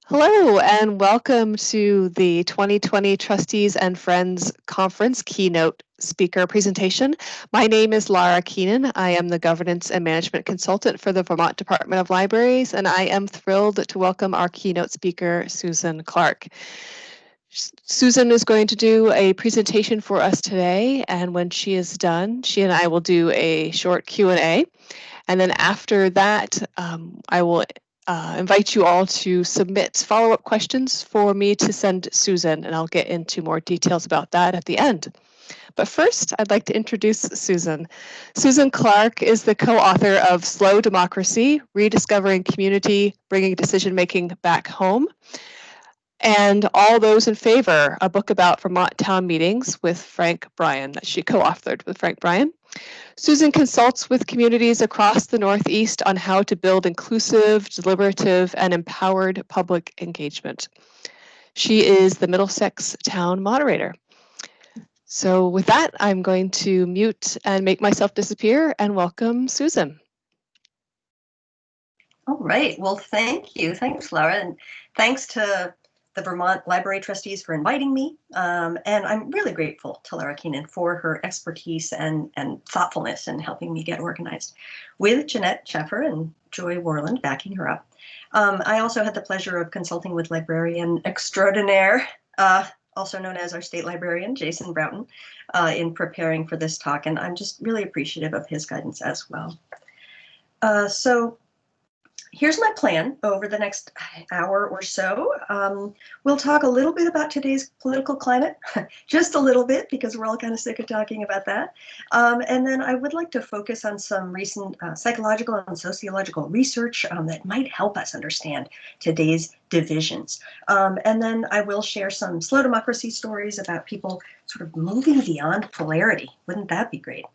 Hello and welcome to the 2020 Trustees and Friends Conference keynote speaker presentation. My name is Lara Keenan. I am the Governance and Management Consultant for the Vermont Department of Libraries, and I am thrilled to welcome our keynote speaker, Susan Clark. Susan is going to do a presentation for us today, and when she is done, she and I will do a short Q&A. And then after that, I will invite you all to submit follow-up questions for me to send Susan, and I'll get into more details about that at the end. But first, I'd like to introduce Susan. Susan Clark is the co-author of Slow Democracy, Rediscovering Community, Bringing Decision-Making Back Home, and All Those in Favor, a book about Vermont town meetings with Frank Bryan that she co-authored with Frank Bryan. Susan consults with communities across the Northeast on how to build inclusive, deliberative, and empowered public engagement. She is the Middlesex Town Moderator. So with that, I'm going to mute and make myself disappear and welcome Susan. All right, well, thank you. Thanks, Laura, and thanks to the Vermont Library Trustees for inviting me. And I'm really grateful to Lara Keenan for her expertise and thoughtfulness in helping me get organized, with Jeanette Sheffer and Joy Warland backing her up. I also had the pleasure of consulting with librarian extraordinaire, also known as our state librarian, Jason Broughton, in preparing for this talk. And I'm just really appreciative of his guidance as well. So here's my plan over the next hour or so. We'll talk a little bit about today's political climate, just a little bit, because we're all kind of sick of talking about that. And then I would like to focus on some recent psychological and sociological research that might help us understand today's divisions. And then I will share some slow democracy stories about people sort of moving beyond polarity. Wouldn't that be great?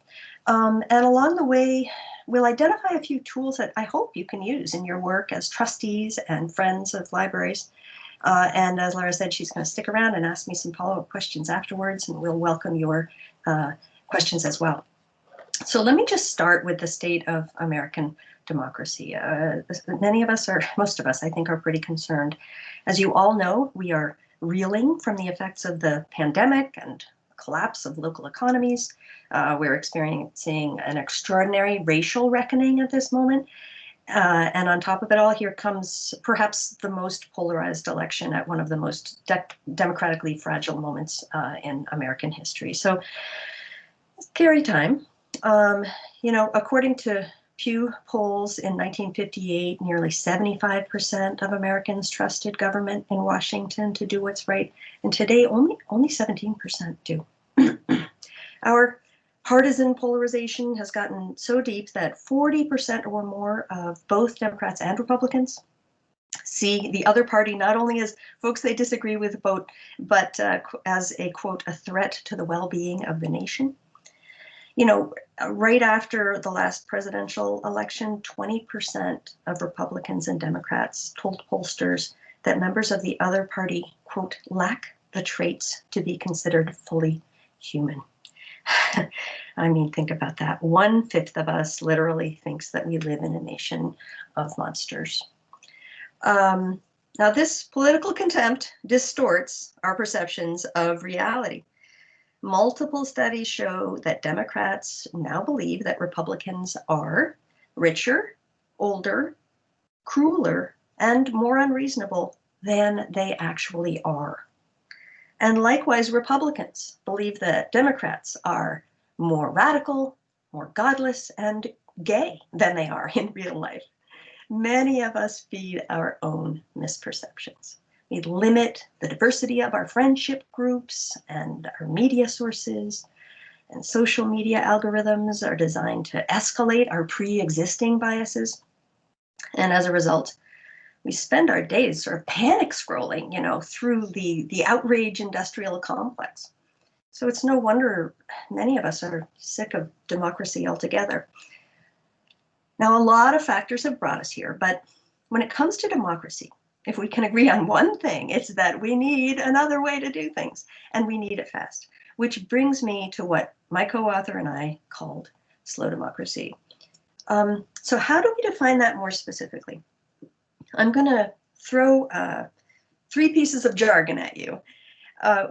And along the way, we'll identify a few tools that I hope you can use in your work as trustees and friends of libraries. And as Lara said, she's going to stick around and ask me some follow-up questions afterwards, and we'll welcome your questions as well. So let me just start with the state of American democracy. Many of us, or most of us, I think, are pretty concerned. As you all know, we are reeling from the effects of the pandemic and collapse of local economies. We're experiencing an extraordinary racial reckoning at this moment. And on top of it all, here comes perhaps the most polarized election at one of the most democratically fragile moments in American history. So, scary time. You know, according to Pew polls in 1958, nearly 75% of Americans trusted government in Washington to do what's right. And today, only 17% do. Our partisan polarization has gotten so deep that 40% or more of both Democrats and Republicans see the other party not only as folks they disagree with, but as a, quote, a threat to the well-being of the nation. You know, right after the last presidential election, 20% of Republicans and Democrats told pollsters that members of the other party, quote, lack the traits to be considered fully human. I mean, think about that. 1/5 of us literally thinks that we live in a nation of monsters. Now, this political contempt distorts our perceptions of reality. Multiple studies show that Democrats now believe that Republicans are richer, older, crueler, and more unreasonable than they actually are. And likewise, Republicans believe that Democrats are more radical, more godless, and gay than they are in real life. Many of us feed our own misperceptions. We limit the diversity of our friendship groups and our media sources, and social media algorithms are designed to escalate our pre-existing biases. And as a result, we spend our days sort of panic scrolling, you know, through the outrage industrial complex. So it's no wonder many of us are sick of democracy altogether. Now, a lot of factors have brought us here, but when it comes to democracy, if we can agree on one thing, it's that we need another way to do things, and we need it fast, which brings me to what my co-author and I called slow democracy. So how do we define that more specifically? I'm going to throw three pieces of jargon at you.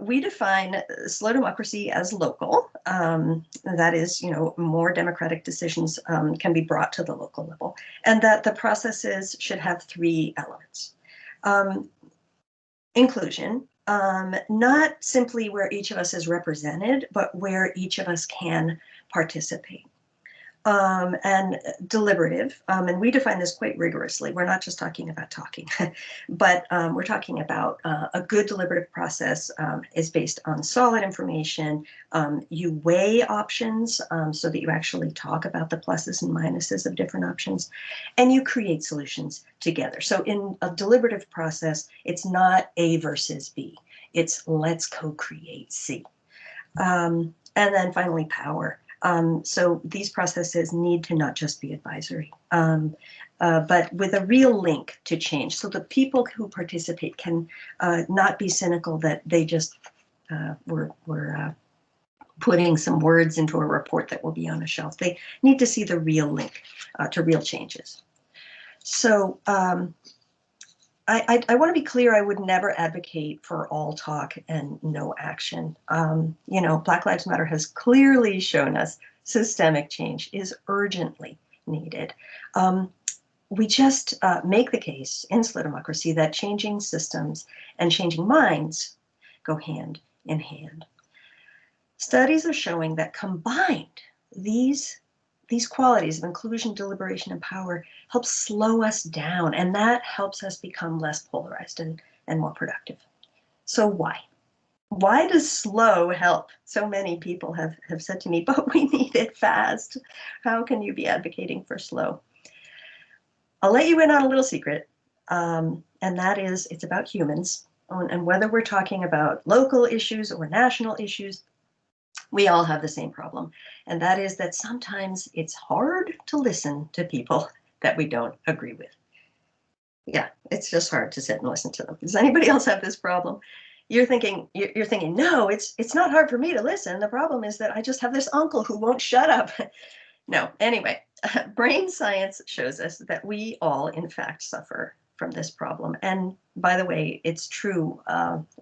We define slow democracy as local. That is, more democratic decisions can be brought to the local level, and that the processes should have three elements. Inclusion, not simply where each of us is represented, but where each of us can participate. And deliberative, and we define this quite rigorously. We're not just talking about talking, but we're talking about a good deliberative process is based on solid information. You weigh options so that you actually talk about the pluses and minuses of different options, and you create solutions together. So in a deliberative process, it's not A versus B. It's let's co-create C. And then finally, power. So these processes need to not just be advisory, but with a real link to change. So the people who participate can not be cynical that they just were putting some words into a report that will be on a shelf. They need to see the real link to real changes. So I want to be clear, I would never advocate for all talk and no action. Black Lives Matter has clearly shown us systemic change is urgently needed. We just make the case in slow democracy that changing systems and changing minds go hand in hand. Studies are showing that combined, these qualities of inclusion, deliberation, and power help slow us down, and that helps us become less polarized and more productive. So why? Why does slow help? So many people have said to me, but we need it fast. How can you be advocating for slow? I'll let you in on a little secret, and that is it's about humans, and whether we're talking about local issues or national issues, we all have the same problem, and that is that sometimes it's hard to listen to people that we don't agree with. Yeah, it's just hard to sit and listen to them. Does anybody else have this problem? You're thinking, no, it's not hard for me to listen. The problem is that I just have this uncle who won't shut up. No, anyway, brain science shows us that we all, in fact, suffer from this problem. And by the way, it's true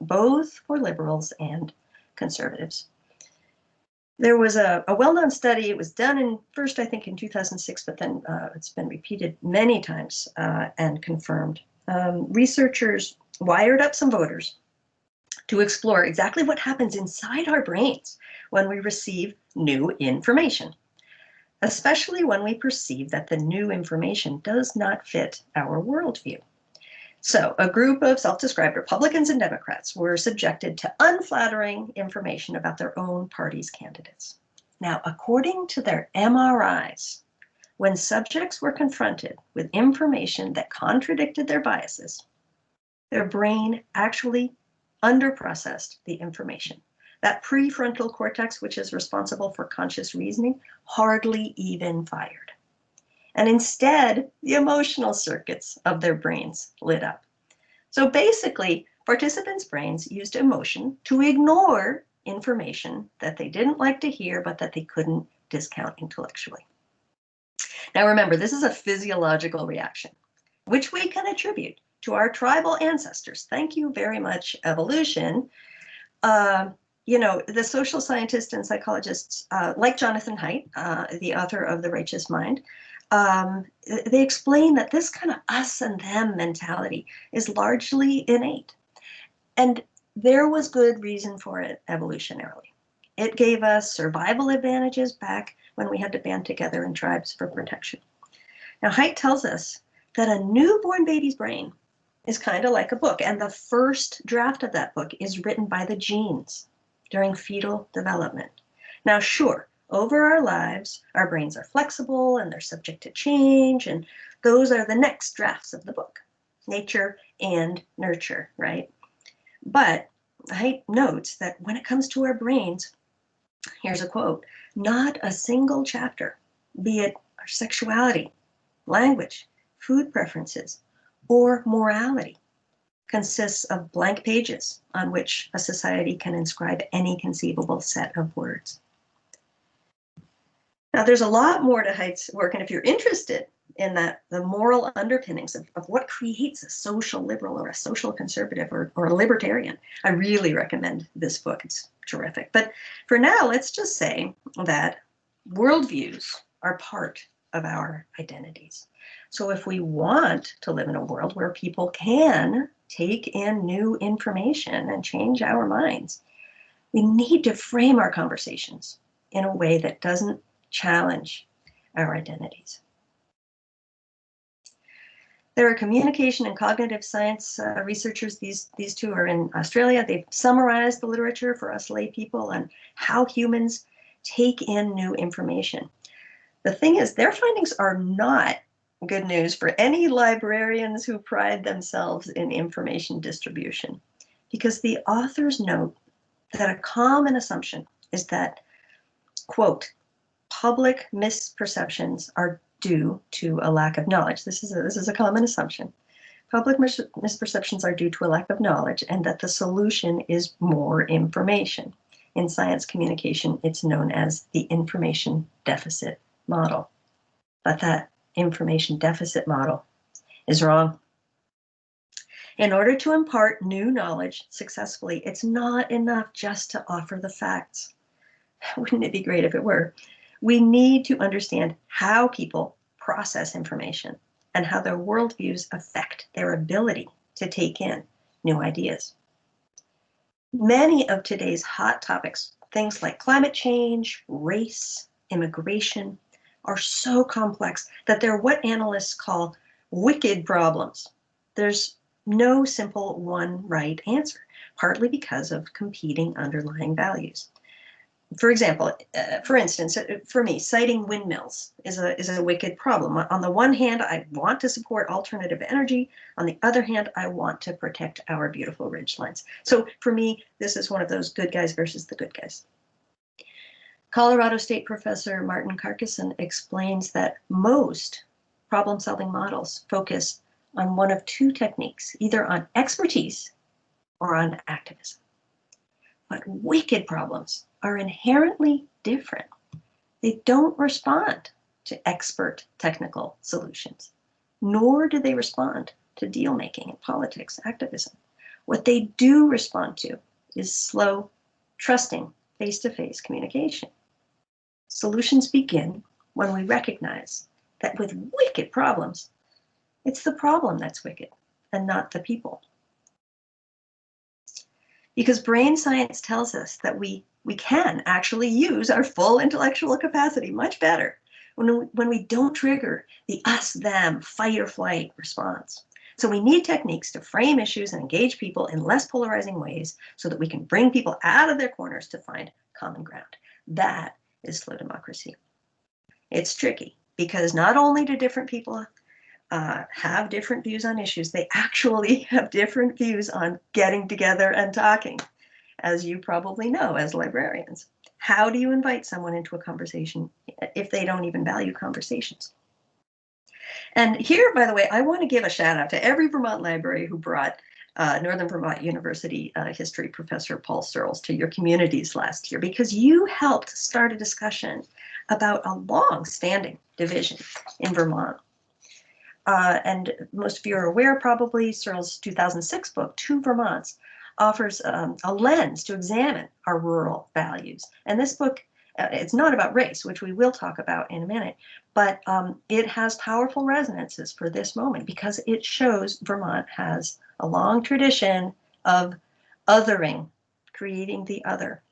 both for liberals and conservatives. There was a well-known study. It was done first, I think, in 2006, but then it's been repeated many times and confirmed. Researchers wired up some voters to explore exactly what happens inside our brains when we receive new information, especially when we perceive that the new information does not fit our worldview. So a group of self-described Republicans and Democrats were subjected to unflattering information about their own party's candidates. Now, according to their MRIs, when subjects were confronted with information that contradicted their biases, their brain actually underprocessed the information. That prefrontal cortex, which is responsible for conscious reasoning, hardly even fired. And instead, the emotional circuits of their brains lit up. So basically, participants' brains used emotion to ignore information that they didn't like to hear, but that they couldn't discount intellectually. Now remember, this is a physiological reaction, which we can attribute to our tribal ancestors. Thank you very much, evolution. The social scientists and psychologists, like Jonathan Haidt, the author of The Righteous Mind, they explain that this kind of us and them mentality is largely innate. And there was good reason for it evolutionarily. It gave us survival advantages back when we had to band together in tribes for protection. Now, Haidt tells us that a newborn baby's brain is kind of like a book, and the first draft of that book is written by the genes during fetal development. Now, sure, over our lives, our brains are flexible and they're subject to change, and those are the next drafts of the book, nature and nurture, right? But Haidt notes that when it comes to our brains, here's a quote, not a single chapter, be it our sexuality, language, food preferences, or morality, consists of blank pages on which a society can inscribe any conceivable set of words. Now, there's a lot more to Haidt's work, and if you're interested in that the moral underpinnings of what creates a social liberal or a social conservative or a libertarian. I really recommend this book. It's terrific. But for now, let's just say that worldviews are part of our identities. So if we want to live in a world where people can take in new information and change our minds, we need to frame our conversations in a way that doesn't challenge our identities. There are communication and cognitive science researchers. These two are in Australia. They've summarized the literature for us lay people on how humans take in new information. The thing is, their findings are not good news for any librarians who pride themselves in information distribution, because the authors note that a common assumption is that, quote, public misperceptions are due to a lack of knowledge. This is a common assumption. Public misperceptions are due to a lack of knowledge, and that the solution is more information. In science communication, it's known as the information deficit model. But that information deficit model is wrong. In order to impart new knowledge successfully, it's not enough just to offer the facts. Wouldn't it be great if it were? We need to understand how people process information and how their worldviews affect their ability to take in new ideas. Many of today's hot topics, things like climate change, race, immigration, are so complex that they're what analysts call wicked problems. There's no simple one right answer, partly because of competing underlying values. For example, for instance, for me, citing windmills is a wicked problem. On the one hand, I want to support alternative energy. On the other hand, I want to protect our beautiful ridgelines. So for me, this is one of those good guys versus the good guys. Colorado State professor Martin Carcason explains that most problem-solving models focus on one of two techniques, either on expertise or on activism. But wicked problems are inherently different. They don't respond to expert technical solutions, nor do they respond to deal-making in politics, activism. What they do respond to is slow, trusting, face-to-face communication. Solutions begin when we recognize that with wicked problems, it's the problem that's wicked and not the people. Because brain science tells us that we can actually use our full intellectual capacity much better when we don't trigger the us, them, fight or flight response. So we need techniques to frame issues and engage people in less polarizing ways so that we can bring people out of their corners to find common ground. That is slow democracy. It's tricky because not only do different people have different views on issues, they actually have different views on getting together and talking, as you probably know as librarians. How do you invite someone into a conversation if they don't even value conversations? And here, by the way, I want to give a shout out to every Vermont library who brought Northern Vermont University history professor Paul Searles to your communities last year, because you helped start a discussion about a long-standing division in Vermont. And most of you are aware, probably, Searles' 2006 book, Two Vermonts, offers a lens to examine our rural values. And this book, it's not about race, which we will talk about in a minute, but it has powerful resonances for this moment because it shows Vermont has a long tradition of othering, creating the other.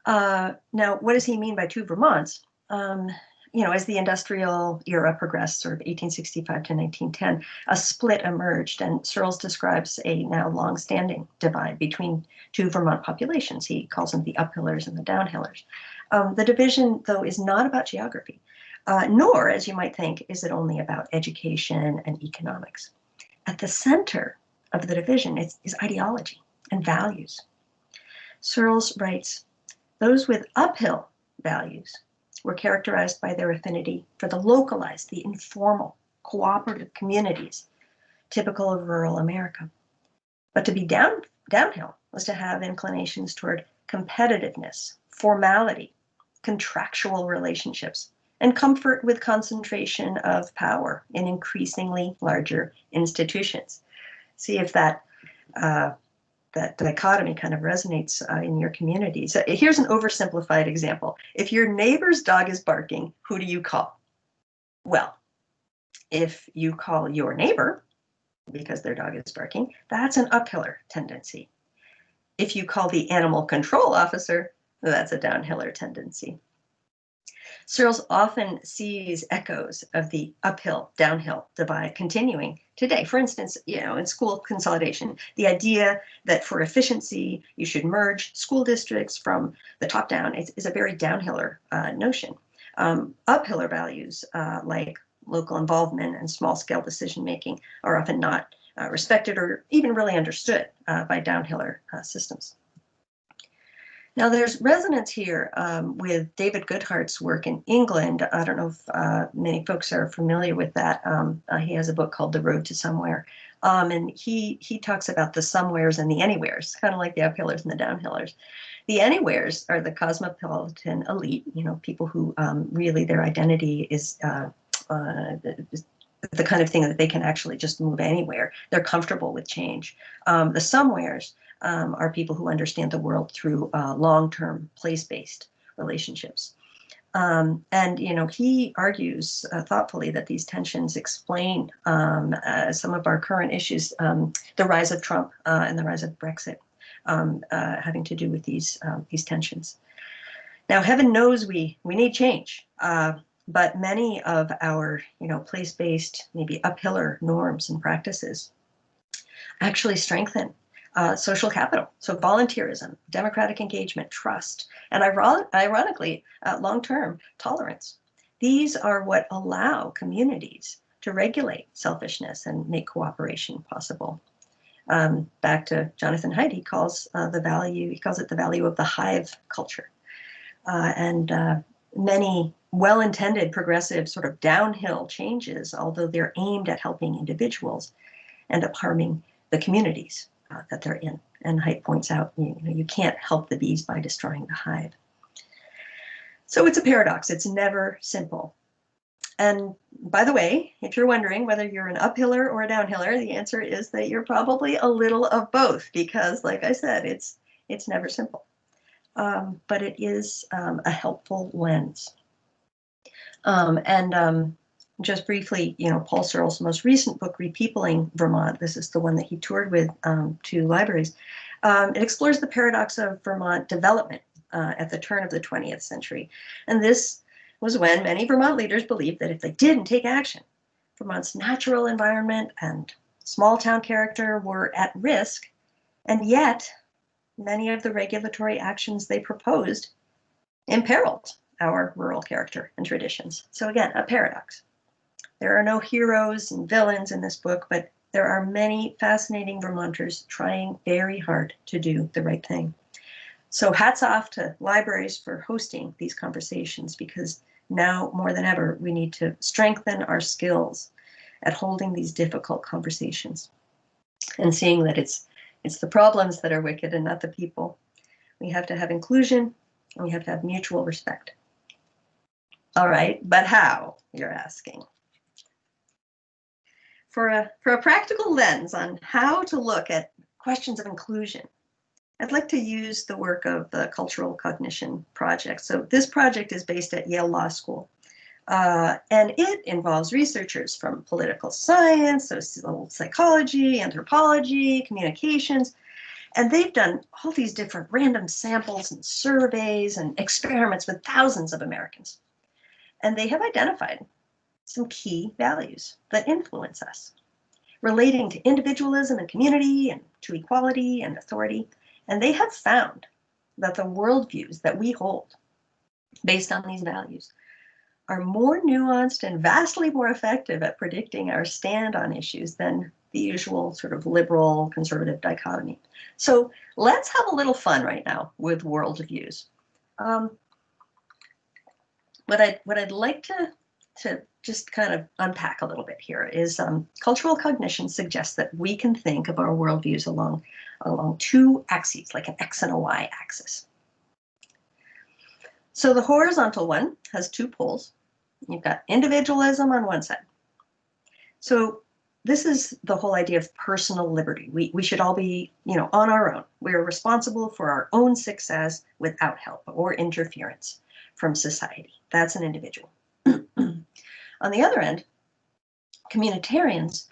Now, what does he mean by two Vermonts? As the industrial era progressed, sort of 1865 to 1910, a split emerged, and Searles describes a now long-standing divide between two Vermont populations. He calls them the uphillers and the downhillers. The division, though, is not about geography, nor, as you might think, is it only about education and economics. At the center of the division is ideology and values. Searles writes, those with uphill values were characterized by their affinity for the localized, the informal, cooperative communities typical of rural America. But to be downhill was to have inclinations toward competitiveness, formality, contractual relationships, and comfort with concentration of power in increasingly larger institutions. See if that that dichotomy kind of resonates in your community. So here's an oversimplified example. If your neighbor's dog is barking, who do you call? Well, if you call your neighbor because their dog is barking, that's an uphiller tendency. If you call the animal control officer, that's a downhiller tendency. Searles often sees echoes of the uphill-downhill divide continuing today. For instance, in school consolidation, the idea that for efficiency, you should merge school districts from the top down is a very downhiller notion. Uphiller values like local involvement and small-scale decision-making are often not respected or even really understood by downhiller systems. Now, there's resonance here with David Goodhart's work in England. I don't know if many folks are familiar with that. He has a book called The Road to Somewhere. And he talks about the somewheres and the anywheres, kind of like the uphillers and the downhillers. The anywheres are the cosmopolitan elite, people who really their identity is the kind of thing that they can actually just move anywhere. They're comfortable with change. The somewheres are people who understand the world through long-term place-based relationships. And he argues thoughtfully that these tensions explain some of our current issues, the rise of Trump and the rise of Brexit, having to do with these tensions. Now, heaven knows we need change, but many of our place-based, maybe uphiller norms and practices actually strengthen social capital, so volunteerism, democratic engagement, trust, and ironically, long-term tolerance. These are what allow communities to regulate selfishness and make cooperation possible. Back to Jonathan Haidt, he calls it the value of the hive culture. And many well-intended progressive sort of downhill changes, although they're aimed at helping individuals, end up harming the communities that they're in. And Haidt points out, you can't help the bees by destroying the hive. So it's a paradox. It's never simple. And by the way, if you're wondering whether you're an uphiller or a downhiller, the answer is that you're probably a little of both, because like I said, it's never simple. But it is a helpful lens. Just briefly, Paul Searles' most recent book, Repeopling Vermont, this is the one that he toured with to libraries, it explores the paradox of Vermont development at the turn of the 20th century. And this was when many Vermont leaders believed that if they didn't take action, Vermont's natural environment and small town character were at risk, and yet many of the regulatory actions they proposed imperiled our rural character and traditions. So again, a paradox. There are no heroes and villains in this book, but there are many fascinating Vermonters trying very hard to do the right thing. So hats off to libraries for hosting these conversations, because now more than ever, we need to strengthen our skills at holding these difficult conversations and seeing that it's the problems that are wicked and not the people. We have to have inclusion, and we have to have mutual respect. All right, but how, you're asking? For a practical lens on how to look at questions of inclusion, I'd like to use the work of the Cultural Cognition Project. So this project is based at Yale Law School, and it involves researchers from political science, social psychology, anthropology, communications, and they've done all these different random samples and surveys and experiments with thousands of Americans. And they have identified some key values that influence us, relating to individualism and community and to equality and authority. And they have found that the worldviews that we hold based on these values are more nuanced and vastly more effective at predicting our stand on issues than the usual sort of liberal conservative dichotomy. So let's have a little fun right now with worldviews. What I'd like to just kind of unpack a little bit here is cultural cognition suggests that we can think of our worldviews along two axes, like an X and a Y axis. So the horizontal one has two poles, You've got individualism on one side. So this is the whole idea of personal liberty. We should all be, on our own. We are responsible for our own success without help or interference from society. That's an individual. On the other end, communitarians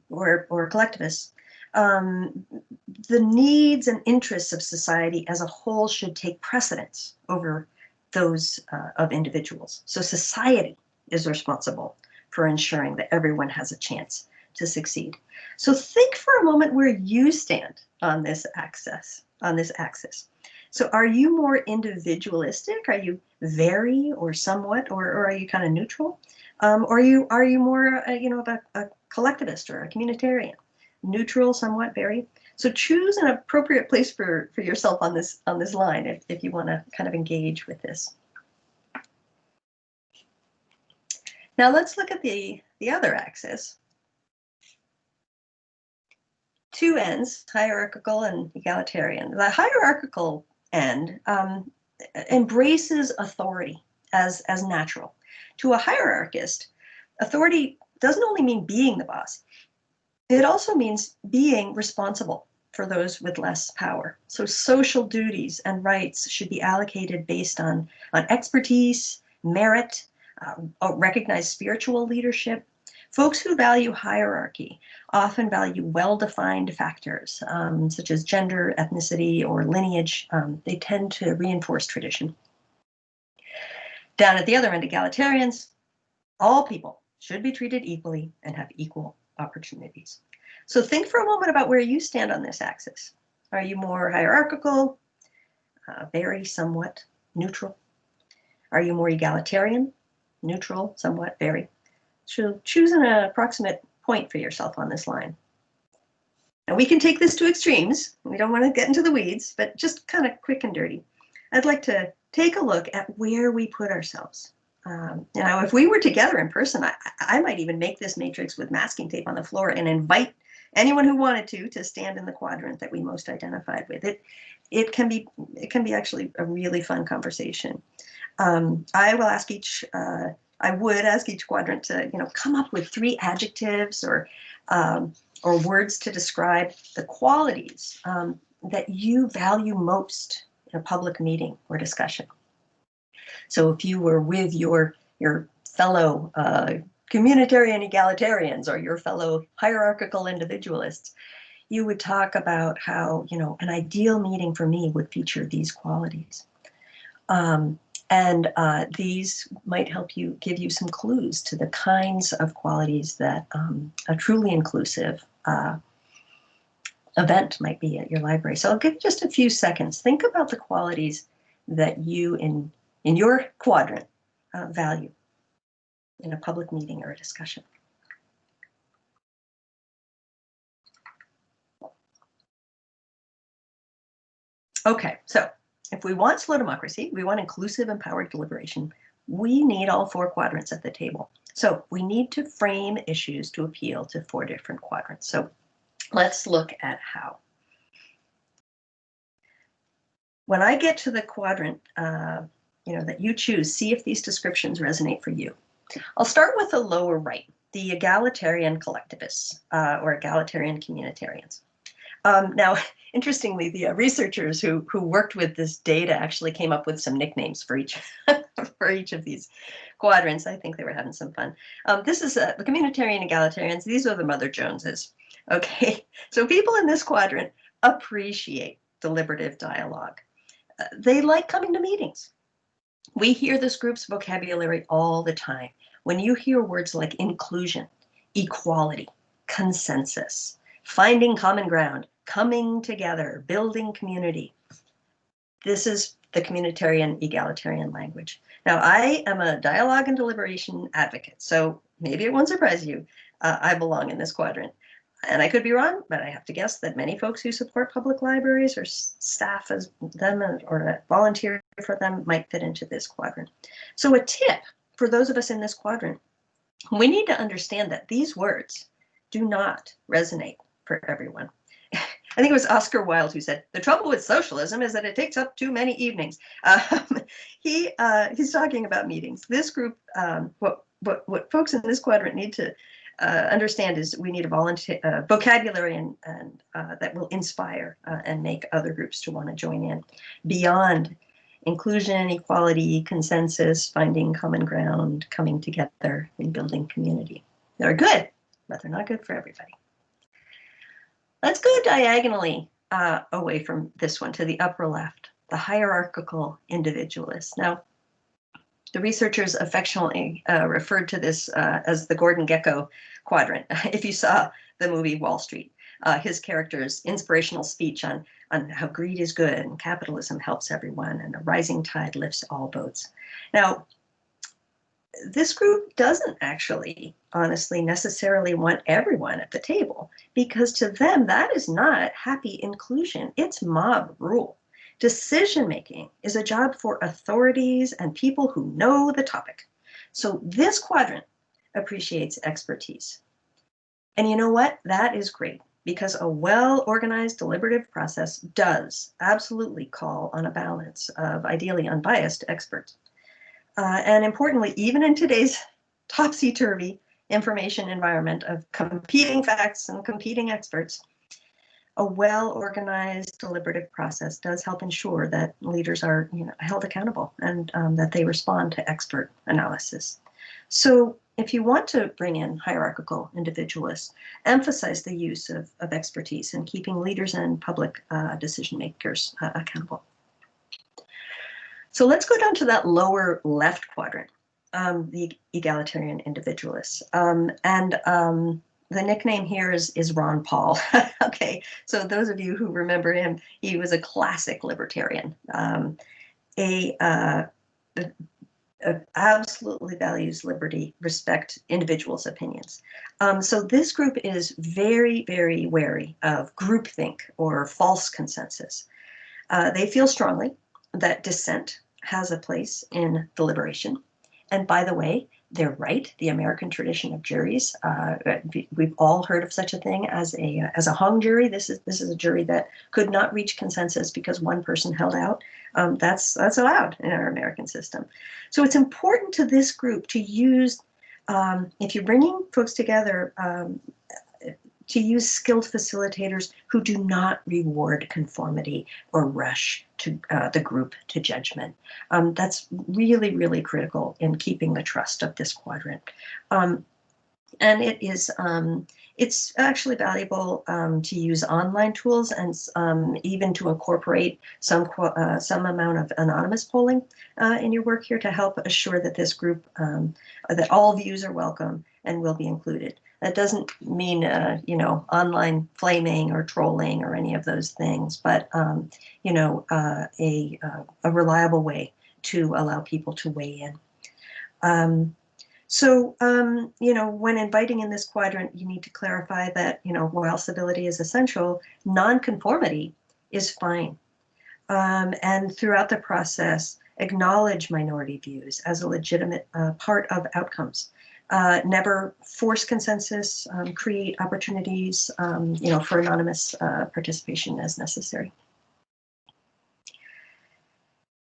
or collectivists, the needs and interests of society as a whole should take precedence over those of individuals. So society is responsible for ensuring that everyone has a chance to succeed. So think for a moment where you stand on this axis. So are you more individualistic? Are you very or somewhat, or are you kind of neutral? Or are you more, of a collectivist or a communitarian? Neutral, somewhat, very. So choose an appropriate place for yourself on this line if you want to kind of engage with this. Now let's look at the other axis. Two ends, hierarchical and egalitarian. The hierarchical end embraces authority as natural. To a hierarchist, authority doesn't only mean being the boss, it also means being responsible for those with less power. So social duties and rights should be allocated based on expertise, merit, recognized spiritual leadership. Folks who value hierarchy often value well-defined factors, such as gender, ethnicity, or lineage. They tend to reinforce tradition. Down at the other end, egalitarians, all people should be treated equally and have equal opportunities. So think for a moment about where you stand on this axis. Are you more hierarchical, very, somewhat, neutral? Are you more egalitarian, neutral, somewhat, very? So choose an approximate point for yourself on this line. Now we can take this to extremes. We don't want to get into the weeds, but just kind of quick and dirty. I'd like to take a look at where we put ourselves. If we were together in person, I might even make this matrix with masking tape on the floor and invite anyone who wanted to stand in the quadrant that we most identified with. It can be actually a really fun conversation. I would ask each quadrant to come up with 3 adjectives or words to describe the qualities that you value most in a public meeting or discussion. So if you were with your fellow communitarian egalitarians or your fellow hierarchical individualists, you would talk about how, an ideal meeting for me would feature these qualities. These might help you, give you some clues to the kinds of qualities that a truly inclusive event might be at your library. So I'll give just a few seconds. Think about the qualities that you in your quadrant value in a public meeting or a discussion. Okay, so if we want slow democracy, we want inclusive, empowered deliberation, we need all 4 quadrants at the table. So we need to frame issues to appeal to 4 different quadrants. So let's look at how. When I get to the quadrant that you choose, see if these descriptions resonate for you. I'll start with the lower right, the egalitarian collectivists or egalitarian communitarians. Now, interestingly, the researchers who worked with this data actually came up with some nicknames for each of these quadrants. I think they were having some fun. This is the communitarian egalitarians. These are the Mother Joneses. Okay, so people in this quadrant appreciate deliberative dialogue. They like coming to meetings. We hear this group's vocabulary all the time. When you hear words like inclusion, equality, consensus, finding common ground, coming together, building community, this is the communitarian egalitarian language. Now, I am a dialogue and deliberation advocate, so maybe it won't surprise you. I belong in this quadrant. And I could be wrong, but I have to guess that many folks who support public libraries or staff as them or volunteer for them might fit into this quadrant. So a tip for those of us in this quadrant, we need to understand that these words do not resonate for everyone. I think it was Oscar Wilde who said, "The trouble with socialism is that it takes up too many evenings." He's talking about meetings. This group, what folks in this quadrant need to understand is we need a volunteer vocabulary and that will inspire and make other groups to want to join in beyond inclusion, equality, consensus, finding common ground, coming together, and building community. They're good, but they're not good for everybody. Let's go diagonally away from this one to the upper left, the hierarchical individualist. Now, the researchers affectionately referred to this as the Gordon Gekko quadrant. If you saw the movie Wall Street, his character's inspirational speech on how greed is good and capitalism helps everyone and a rising tide lifts all boats. Now, this group doesn't actually, honestly, necessarily want everyone at the table, because to them, that is not happy inclusion. It's mob rule. Decision-making is a job for authorities and people who know the topic. So this quadrant appreciates expertise. And you know what? That is great, because a well-organized deliberative process does absolutely call on a balance of ideally unbiased experts. And importantly, even in today's topsy-turvy information environment of competing facts and competing experts, a well-organized deliberative process does help ensure that leaders are held accountable and that they respond to expert analysis. So if you want to bring in hierarchical individualists, emphasize the use of expertise in keeping leaders and public decision makers accountable. So let's go down to that lower left quadrant, the egalitarian individualists. The nickname here is Ron Paul. Okay, so those of you who remember him, he was a classic libertarian, absolutely values liberty, respect individuals' opinions. So this group is very, very wary of groupthink or false consensus. They feel strongly that dissent has a place in deliberation. And by the way, they're right. The American tradition of juries, we've all heard of such a thing as a hung jury. This is a jury that could not reach consensus because one person held out. That's allowed in our American system. So it's important to this group to use, if you're bringing folks together, to use skilled facilitators who do not reward conformity or rush to the group to judgment. That's really, really critical in keeping the trust of this quadrant. And it is, it's actually valuable to use online tools and even to incorporate some amount of anonymous polling in your work here to help assure that this group, that all views are welcome and will be included. That doesn't mean, online flaming or trolling or any of those things, but, a reliable way to allow people to weigh in. When inviting in this quadrant, you need to clarify that, while civility is essential, nonconformity is fine. And throughout the process, acknowledge minority views as a legitimate part of outcomes. Never force consensus, create opportunities, for anonymous participation as necessary.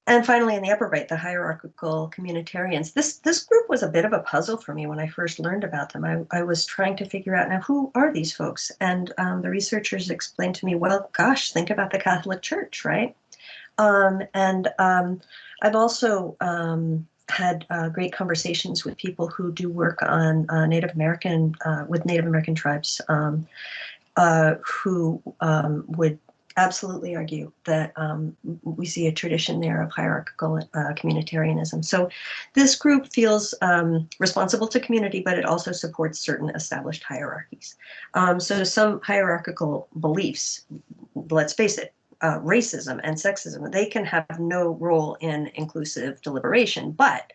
And finally, in the upper right, the hierarchical communitarians. This group was a bit of a puzzle for me when I first learned about them. I was trying to figure out, now, who are these folks? And the researchers explained to me, well, gosh, think about the Catholic Church, right? I've also had great conversations with people who do work on Native American tribes who would absolutely argue that we see a tradition there of hierarchical communitarianism. So this group feels responsible to community, but it also supports certain established hierarchies. So some hierarchical beliefs, let's face it, racism and sexism, they can have no role in inclusive deliberation, but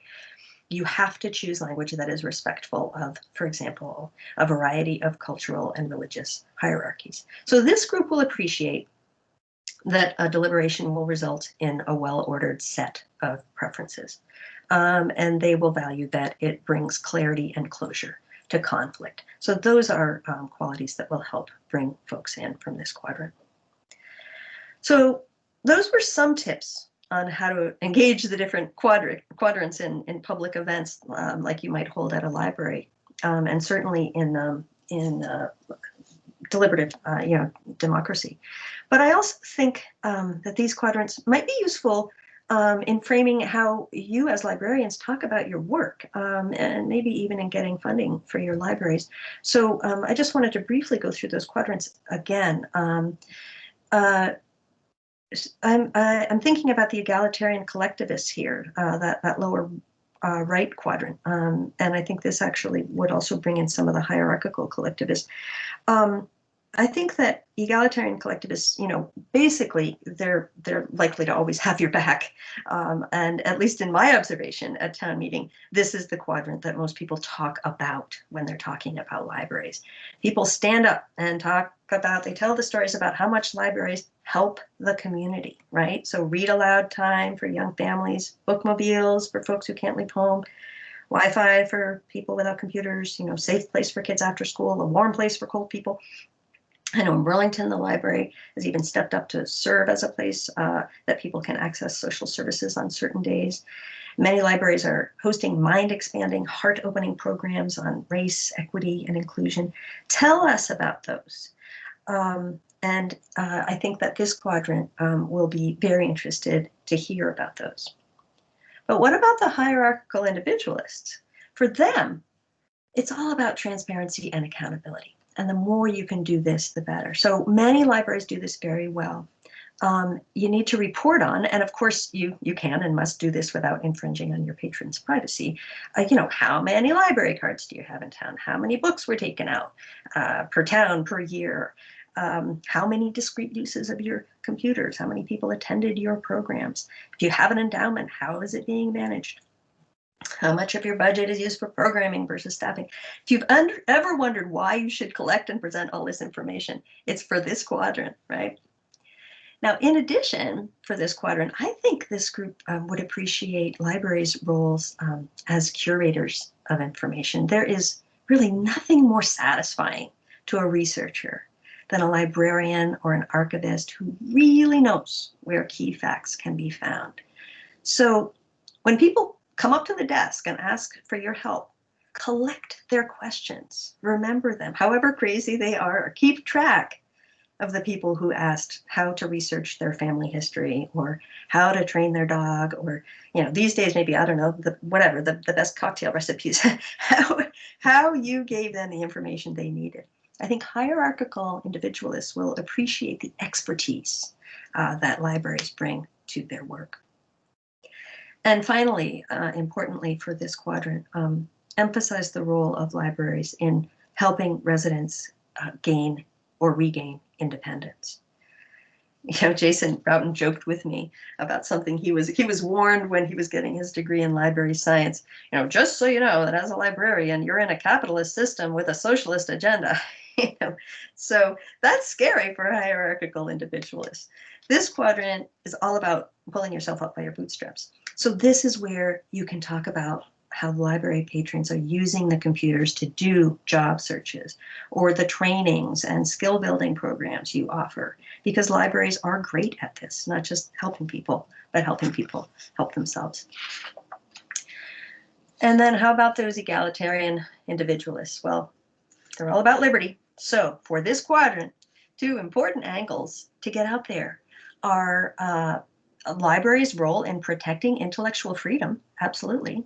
you have to choose language that is respectful of, for example, a variety of cultural and religious hierarchies. So this group will appreciate that a deliberation will result in a well-ordered set of preferences. And they will value that it brings clarity and closure to conflict. So those are qualities that will help bring folks in from this quadrant. So those were some tips on how to engage the different quadrants in public events, like you might hold at a library, and certainly in deliberative, democracy. But I also think that these quadrants might be useful in framing how you as librarians talk about your work, and maybe even in getting funding for your libraries. So I just wanted to briefly go through those quadrants again. I'm thinking about the egalitarian collectivists here, that lower right quadrant, and I think this actually would also bring in some of the hierarchical collectivists. I think that egalitarian collectivists, basically they're likely to always have your back, and at least in my observation at town meeting, this is the quadrant that most people talk about when they're talking about libraries. People stand up and they tell the stories about how much libraries help the community, right? So read aloud time for young families, bookmobiles for folks who can't leave home, Wi-Fi for people without computers, safe place for kids after school, a warm place for cold people. I know in Burlington, the library has even stepped up to serve as a place that people can access social services on certain days. Many libraries are hosting mind-expanding, heart-opening programs on race, equity, and inclusion. Tell us about those. And I think that this quadrant will be very interested to hear about those. But what about the hierarchical individualists? For them, it's all about transparency and accountability. And the more you can do this, the better. So many libraries do this very well. You need to report on, and of course you can and must do this without infringing on your patrons' privacy. How many library cards do you have in town? How many books were taken out per town per year? How many discrete uses of your computers? How many people attended your programs? If you have an endowment, how is it being managed? How much of your budget is used for programming versus staffing? If you've ever wondered why you should collect and present all this information, it's for this quadrant, right? Now, in addition, for this quadrant, I think this group would appreciate libraries' roles as curators of information. There is really nothing more satisfying to a researcher than a librarian or an archivist who really knows where key facts can be found. So when people come up to the desk and ask for your help, collect their questions, remember them, however crazy they are, or keep track of the people who asked how to research their family history or how to train their dog, or, these days, maybe, I don't know, the best cocktail recipes, how you gave them the information they needed. I think hierarchical individualists will appreciate the expertise that libraries bring to their work. And finally, importantly for this quadrant, emphasize the role of libraries in helping residents gain or regain independence. Jason Broughton joked with me about something he was warned when he was getting his degree in library science. Just so you know that as a librarian, you're in a capitalist system with a socialist agenda. So that's scary for hierarchical individualists. This quadrant is all about pulling yourself up by your bootstraps. So this is where you can talk about how library patrons are using the computers to do job searches, or the trainings and skill building programs you offer, because libraries are great at this, not just helping people, but helping people help themselves. And then how about those egalitarian individualists? Well, they're all about liberty. So for this quadrant, two important angles to get out there are a library's role in protecting intellectual freedom, absolutely,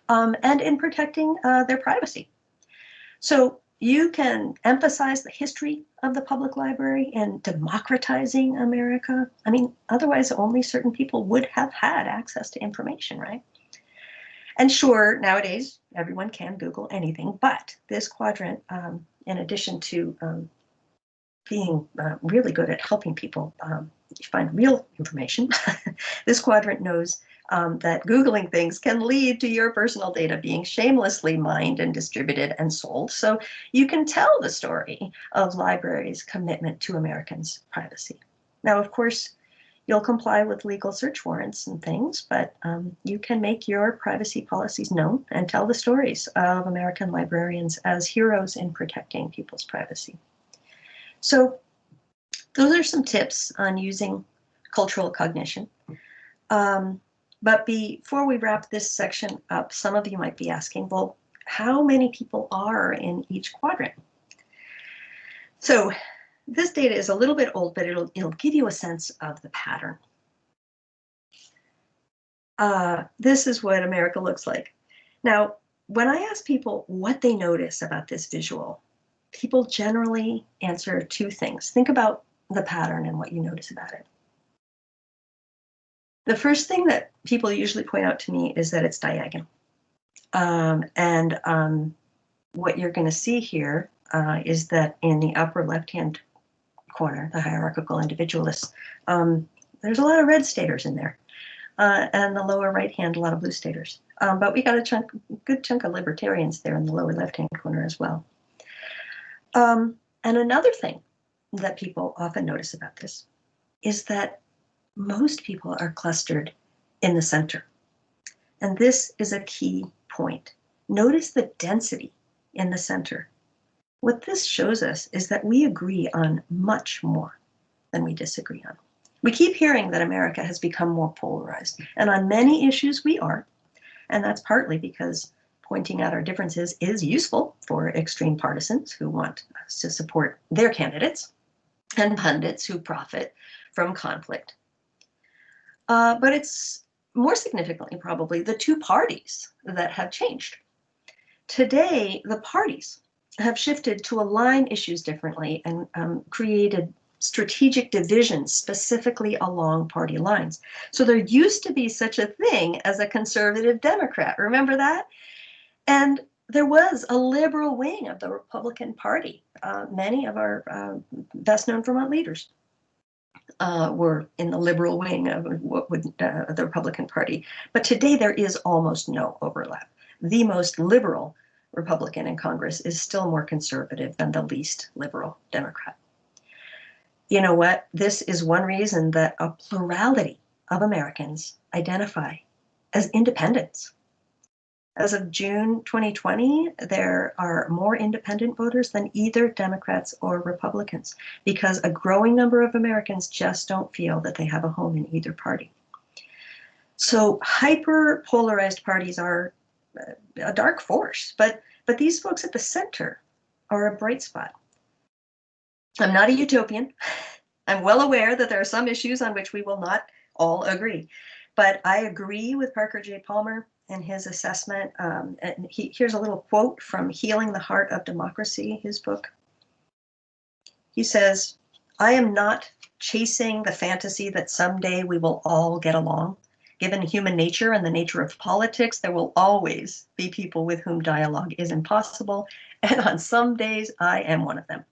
and in protecting their privacy. So you can emphasize the history of the public library and democratizing America. I mean, otherwise only certain people would have had access to information, right? And sure, nowadays, everyone can Google anything, but this quadrant, in addition to being really good at helping people find real information, this quadrant knows that Googling things can lead to your personal data being shamelessly mined and distributed and sold. So you can tell the story of libraries' commitment to Americans' privacy. Now, of course, you'll comply with legal search warrants and things, but you can make your privacy policies known and tell the stories of American librarians as heroes in protecting people's privacy. So those are some tips on using cultural cognition. But before we wrap this section up, some of you might be asking, well, how many people are in each quadrant? So this data is a little bit old, but it'll give you a sense of the pattern. This is what America looks like. Now, when I ask people what they notice about this visual, people generally answer two things. Think about the pattern and what you notice about it. The first thing that people usually point out to me is that it's diagonal. What you're going to see here is that in the upper left-hand corner, the hierarchical individualists, there's a lot of red staters in there. And the lower right-hand, a lot of blue staters. But we got a good chunk of libertarians there in the lower left-hand corner as well. And another thing that people often notice about this is that most people are clustered in the center. And this is a key point. Notice the density in the center. What this shows us is that we agree on much more than we disagree on. We keep hearing that America has become more polarized, and on many issues we are. And that's partly because pointing out our differences is useful for extreme partisans who want us to support their candidates and pundits who profit from conflict. But it's more significantly probably the two parties that have changed. Today, the parties have shifted to align issues differently and created strategic divisions specifically along party lines. So there used to be such a thing as a conservative Democrat. Remember that? And there was a liberal wing of the Republican Party. Many of our best-known Vermont leaders were in the liberal wing of the Republican Party. But today there is almost no overlap. The most liberal Republican in Congress is still more conservative than the least liberal Democrat. You know what? This is one reason that a plurality of Americans identify as independents. As of June 2020, there are more independent voters than either Democrats or Republicans, because a growing number of Americans just don't feel that they have a home in either party. So hyper-polarized parties are a dark force, but these folks at the center are a bright spot. I'm not a utopian. I'm well aware that there are some issues on which we will not all agree, but I agree with Parker J. Palmer in his assessment. And here's a little quote from Healing the Heart of Democracy, his book. He says, "I am not chasing the fantasy that someday we will all get along. Given human nature and the nature of politics, there will always be people with whom dialogue is impossible, and on some days I am one of them.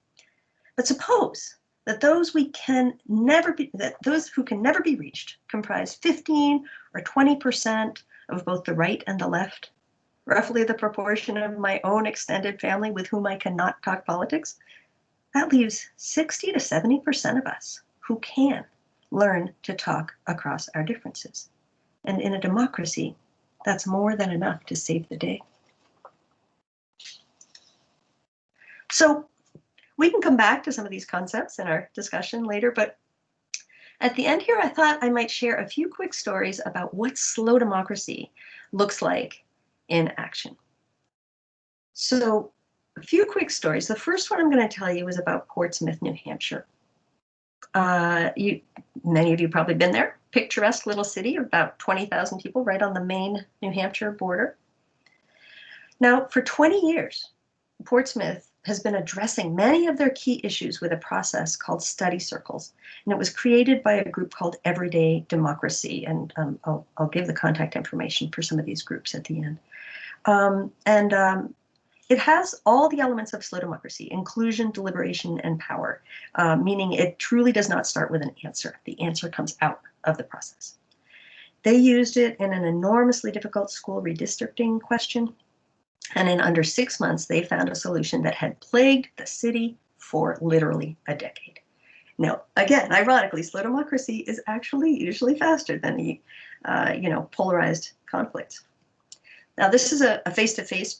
But suppose that those who can never be reached comprise 15 or 20% of both the right and the left, roughly the proportion of my own extended family with whom I cannot talk politics. That leaves 60 to 70% of us who can learn to talk across our differences. And in a democracy, that's more than enough to save the day." So we can come back to some of these concepts in our discussion later, but at the end here, I thought I might share a few quick stories about what slow democracy looks like in action. So a few quick stories. The first one I'm going to tell you is about Portsmouth, New Hampshire. Many of you probably been there. Picturesque little city of about 20,000 people right on the Maine, New Hampshire border. Now, for 20 years, Portsmouth has been addressing many of their key issues with a process called study circles. And it was created by a group called Everyday Democracy. And I'll give the contact information for some of these groups at the end. It has all the elements of slow democracy: inclusion, deliberation, and power, meaning it truly does not start with an answer. The answer comes out of the process. They used it in an enormously difficult school redistricting question. And in under 6 months, they found a solution that had plagued the city for literally a decade. Now, again, ironically, slow democracy is actually usually faster than the, polarized conflicts. Now, this is a face-to-face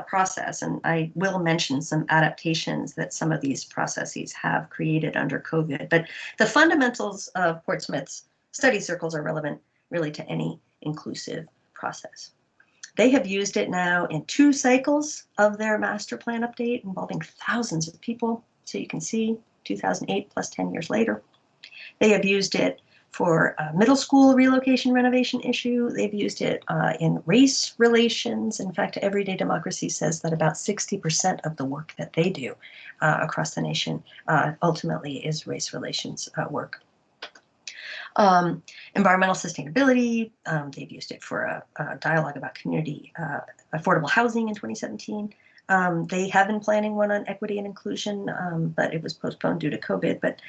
process, and I will mention some adaptations that some of these processes have created under COVID. But the fundamentals of Portsmouth's study circles are relevant really to any inclusive process. They have used it now in 2 cycles of their master plan update involving thousands of people. So you can see 2008 plus 10 years later. They have used it for a middle school relocation renovation issue. They've used it in race relations. In fact, Everyday Democracy says that about 60% of the work that they do across the nation ultimately is race relations work. Environmental sustainability, they've used it for a dialogue about community affordable housing in 2017. They have been planning one on equity and inclusion, but it was postponed due to COVID. But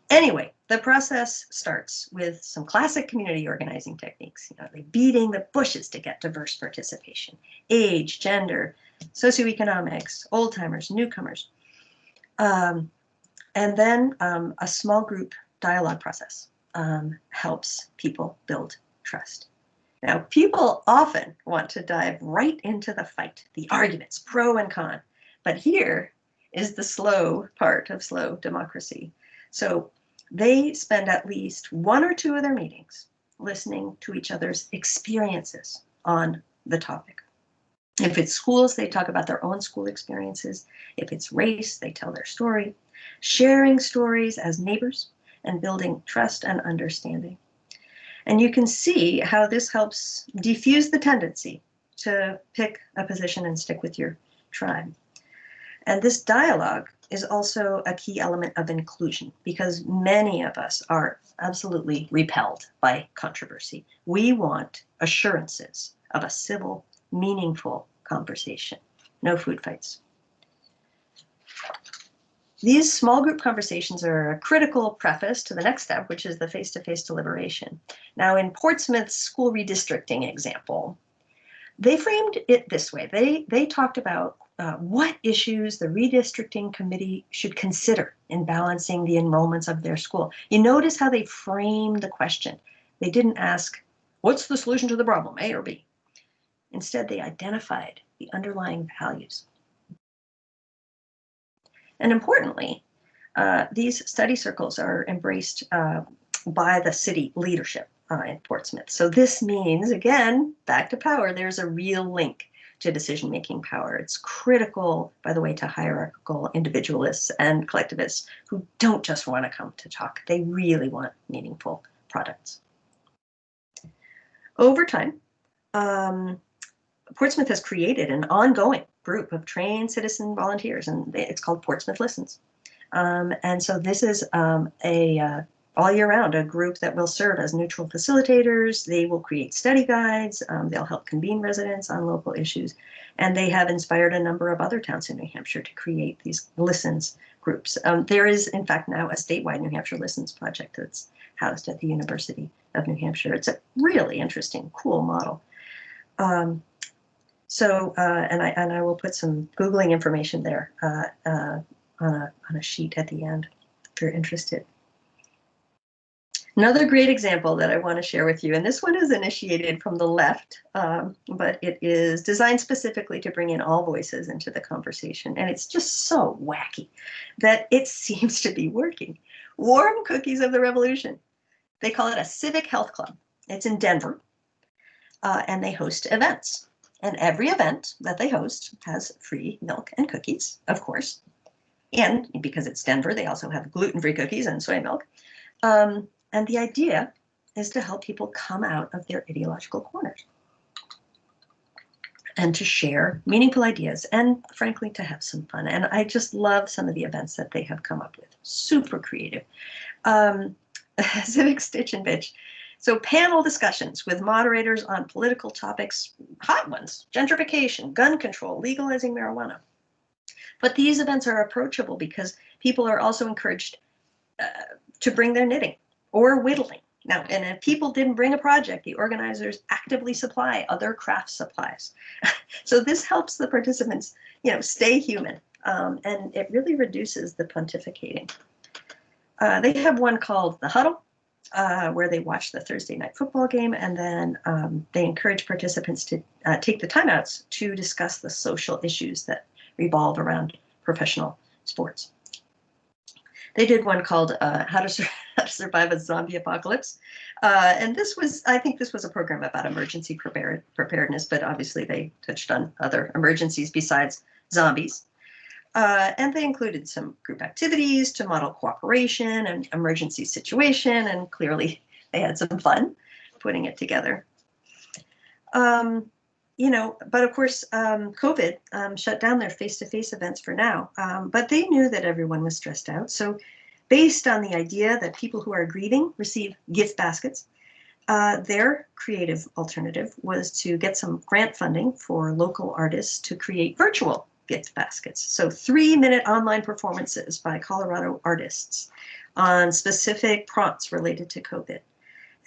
anyway, the process starts with some classic community organizing techniques, like beating the bushes to get diverse participation, age, gender, socioeconomics, old timers, newcomers, and then a small group dialogue process helps people build trust. Now, people often want to dive right into the fight, the arguments, pro and con, but here is the slow part of slow democracy. So they spend at least 1 or 2 of their meetings listening to each other's experiences on the topic. If it's schools, they talk about their own school experiences. If it's race, they tell their story, sharing stories as neighbors and building trust and understanding. And you can see how this helps diffuse the tendency to pick a position and stick with your tribe. And this dialogue is also a key element of inclusion, because many of us are absolutely repelled by controversy. We want assurances of a civil, meaningful conversation, no food fights. These small group conversations are a critical preface to the next step, which is the face-to-face deliberation. Now, in Portsmouth's school redistricting example, they framed it this way. They talked about what issues the redistricting committee should consider in balancing the enrollments of their school. You notice how they framed the question. They didn't ask, what's the solution to the problem, A or B? Instead, they identified the underlying values. And importantly, these study circles are embraced by the city leadership in Portsmouth. So this means, again, back to power, there's a real link to decision-making power. It's critical, by the way, to hierarchical individualists and collectivists who don't just want to come to talk. They really want meaningful products. Over time, Portsmouth has created an ongoing group of trained citizen volunteers, and it's called Portsmouth Listens. And so this is all year round, a group that will serve as neutral facilitators. They will create study guides. They'll help convene residents on local issues. And they have inspired a number of other towns in New Hampshire to create these Listens groups. There is, in fact, now a statewide New Hampshire Listens project that's housed at the University of New Hampshire. It's a really interesting, cool model. And I will put some Googling information there on a sheet at the end if you're interested. Another great example that I want to share with you, and this one is initiated from the left, but it is designed specifically to bring in all voices into the conversation. And it's just so wacky that it seems to be working. Warm Cookies of the Revolution. They call it a Civic Health Club. It's in Denver, and they host events. And every event that they host has free milk and cookies, of course. And because it's Denver, they also have gluten-free cookies and soy milk. And the idea is to help people come out of their ideological corners and to share meaningful ideas and, frankly, to have some fun. And I just love some of the events that they have come up with. Super creative. Civic Stitch and Bitch. So panel discussions with moderators on political topics, hot ones, gentrification, gun control, legalizing marijuana. But these events are approachable because people are also encouraged to bring their knitting or whittling. Now, and if people didn't bring a project, the organizers actively supply other craft supplies. So this helps the participants, stay human, and it really reduces the pontificating. They have one called The Huddle, where they watched the Thursday night football game, and then they encouraged participants to take the timeouts to discuss the social issues that revolve around professional sports. They did one called How to Survive a Zombie Apocalypse. And this was, I think this was a program about emergency preparedness, but obviously they touched on other emergencies besides zombies. And they included some group activities to model cooperation and emergency situation, and clearly they had some fun putting it together. But of course, COVID shut down their face-to-face events for now, but they knew that everyone was stressed out. So based on the idea that people who are grieving receive gift baskets, their creative alternative was to get some grant funding for local artists to create virtual gift baskets. So 3-minute online performances by Colorado artists on specific prompts related to COVID.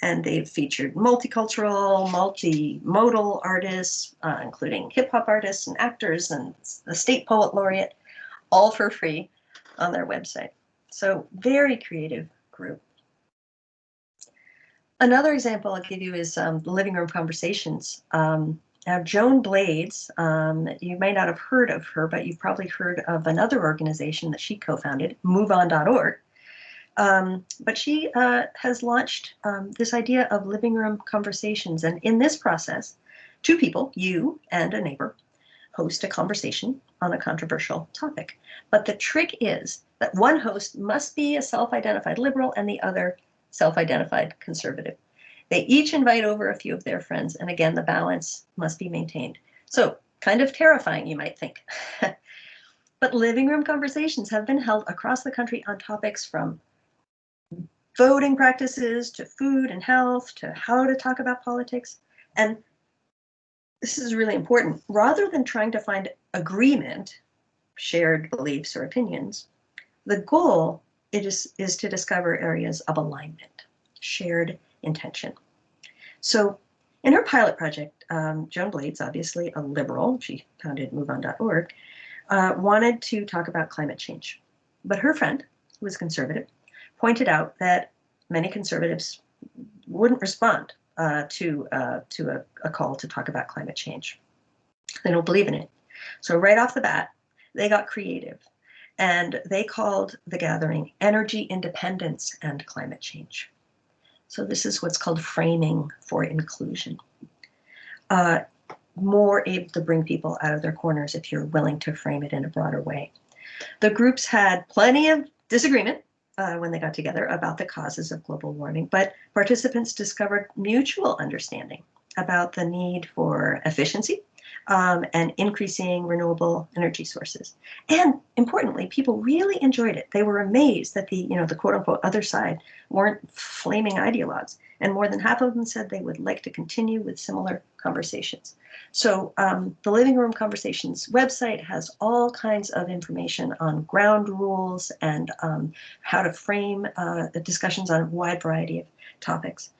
And they've featured multicultural, multimodal artists, including hip hop artists and actors and the state poet laureate, all for free on their website. So very creative group. Another example I'll give you is the Living Room Conversations. Now, Joan Blades, you may not have heard of her, but you've probably heard of another organization that she co-founded, MoveOn.org. But she has launched this idea of living room conversations. And in this process, 2 people, you and a neighbor, host a conversation on a controversial topic. But the trick is that one host must be a self-identified liberal and the other self-identified conservative. They each invite over a few of their friends. And again, the balance must be maintained. So kind of terrifying, you might think. But living room conversations have been held across the country on topics from voting practices to food and health to how to talk about politics. And this is really important. Rather than trying to find agreement, shared beliefs or opinions, the goal is to discover areas of alignment, shared intention. So in her pilot project, Joan Blades, obviously a liberal, she founded MoveOn.org, wanted to talk about climate change. But her friend, who was conservative, pointed out that many conservatives wouldn't respond to a call to talk about climate change. They don't believe in it. So right off the bat, they got creative, and they called the gathering Energy Independence and Climate Change. So this is what's called framing for inclusion. More able to bring people out of their corners if you're willing to frame it in a broader way. The groups had plenty of disagreement when they got together about the causes of global warming, but participants discovered mutual understanding about the need for efficiency and increasing renewable energy sources. And importantly, people really enjoyed it. They were amazed that the quote unquote other side weren't flaming ideologues. And more than half of them said they would like to continue with similar conversations. So the Living Room Conversations website has all kinds of information on ground rules and how to frame the discussions on a wide variety of topics.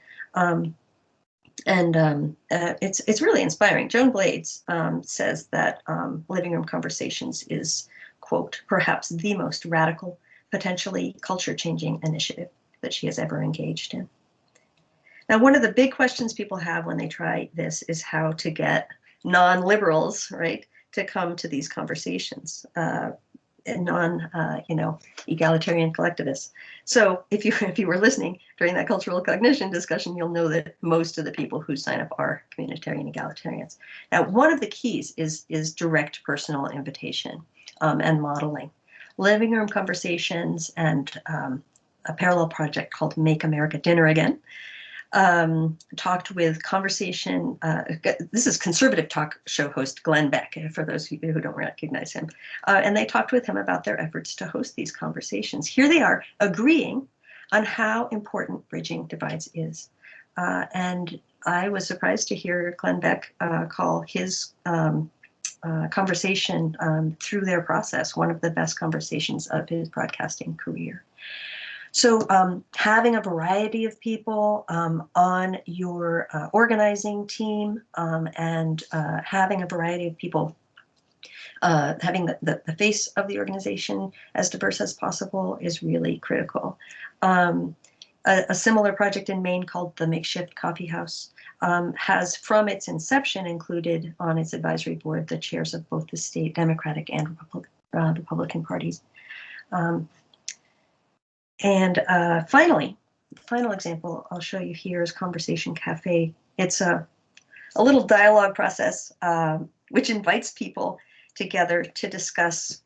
It's really inspiring. Joan Blades says that Living Room Conversations is, quote, perhaps the most radical, potentially culture-changing initiative that she has ever engaged in. Now, one of the big questions people have when they try this is how to get non-liberals, right, to come to these conversations, egalitarian collectivists. So if you were listening during that cultural cognition discussion, you'll know that most of the people who sign up are communitarian egalitarians. Now, one of the keys is direct personal invitation and modeling. Living Room Conversations and a parallel project called Make America Dinner Again talked with conversation. This is conservative talk show host Glenn Beck, for those who don't recognize him. And they talked with him about their efforts to host these conversations. Here they are agreeing on how important bridging divides is. And I was surprised to hear Glenn Beck call his conversation through their process one of the best conversations of his broadcasting career. So having a variety of people on your organizing team and having a variety of people, having the face of the organization as diverse as possible is really critical. A similar project in Maine called the Makeshift Coffee House has, from its inception, included on its advisory board the chairs of both the state Democratic and Republican parties. Finally, the final example I'll show you here is Conversation Cafe. It's a little dialogue process which invites people together to discuss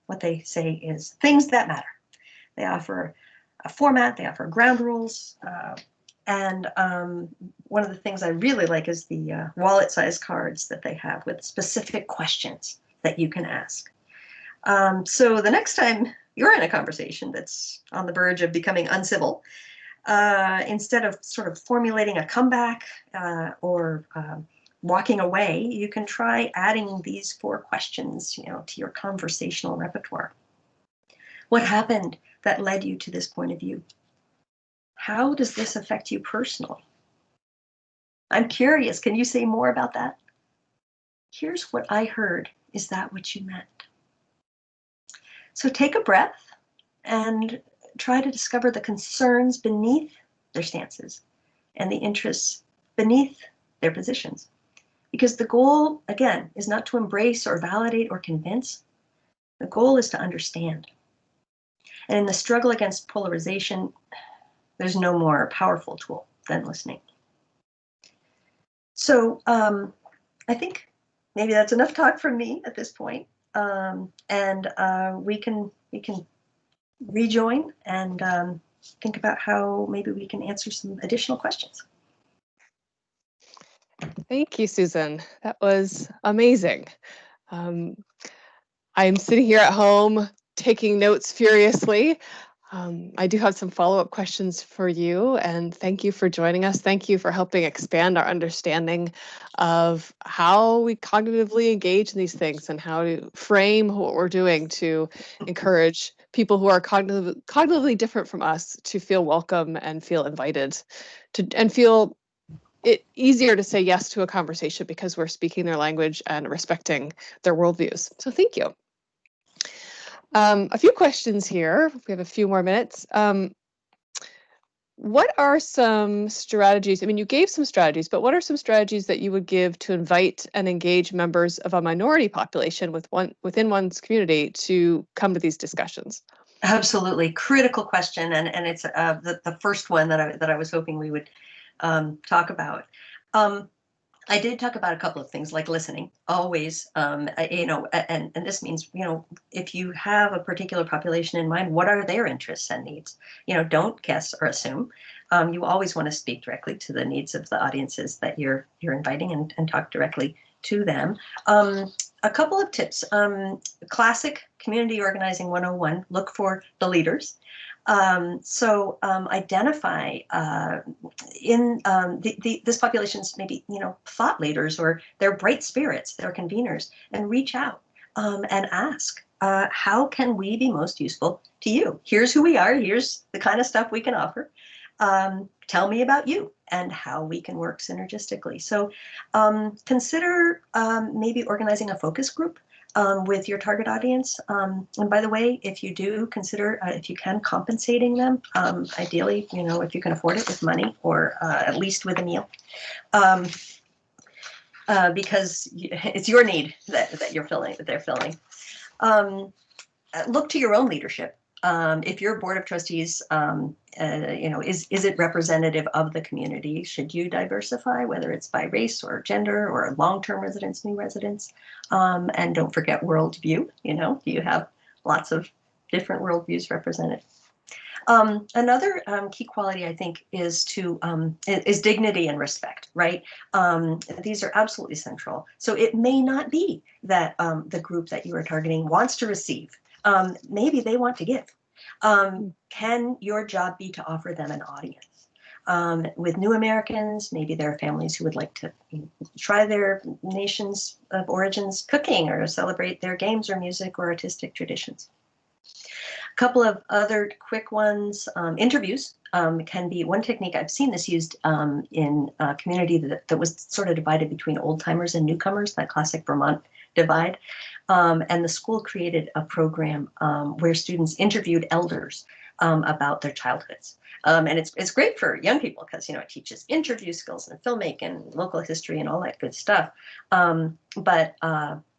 what they say is things that matter. They offer a format, they offer ground rules, and one of the things I really like is the wallet-sized cards that they have with specific questions that you can ask. So the next time you're in a conversation that's on the verge of becoming uncivil, instead of sort of formulating a comeback or walking away, you can try adding these 4 questions, to your conversational repertoire. What happened that led you to this point of view? How does this affect you personally? I'm curious, can you say more about that? Here's what I heard. Is that what you meant? So take a breath and try to discover the concerns beneath their stances and the interests beneath their positions. Because the goal, again, is not to embrace or validate or convince. The goal is to understand. And in the struggle against polarization, there's no more powerful tool than listening. So I think maybe that's enough talk from me at this point. We can rejoin and think about how maybe we can answer some additional questions. Thank you, Susan. That was amazing. I'm sitting here at home taking notes furiously. I do have some follow-up questions for you, and thank you for joining us. Thank you for helping expand our understanding of how we cognitively engage in these things and how to frame what we're doing to encourage people who are cognitively different from us to feel welcome and feel invited and feel it easier to say yes to a conversation because we're speaking their language and respecting their worldviews. So thank you. A few questions here. We have a few more minutes. What are some strategies? I mean, you gave some strategies, but what are some strategies that you would give to invite and engage members of a minority population within one's community to come to these discussions? Absolutely, critical question, and it's the first one that I was hoping we would talk about. I did talk about a couple of things like listening, always, and this means, if you have a particular population in mind, what are their interests and needs? Don't guess or assume. You always want to speak directly to the needs of the audiences that you're inviting and talk directly to them. A couple of tips. Classic community organizing 101, look for the leaders. Identify in this population's maybe, thought leaders, or they're bright spirits, they're conveners, and reach out and ask, how can we be most useful to you? Here's who we are. Here's the kind of stuff we can offer. Tell me about you and how we can work synergistically. So consider maybe organizing a focus group with your target audience. And by the way, if you do, consider, if you can, compensating them, ideally, if you can afford it, with money, or at least with a meal. Because it's your need that they're filling. Look to your own leadership. If your board of trustees, is it representative of the community? Should you diversify, whether it's by race or gender or long-term residents, new residents? And don't forget worldview. You have lots of different worldviews represented. Another key quality, I think, is dignity and respect, right? These are absolutely central. So it may not be that the group that you are targeting wants to receive. Maybe they want to give. Can your job be to offer them an audience? With new Americans, maybe there are families who would like to try their nations of origins cooking, or celebrate their games or music or artistic traditions. A couple of other quick ones. Interviews can be one technique. I've seen this used in a community that was sort of divided between old timers and newcomers, that classic Vermont divide. And the school created a program where students interviewed elders about their childhoods. And it's great for young people because, it teaches interview skills and filmmaking and local history and all that good stuff. But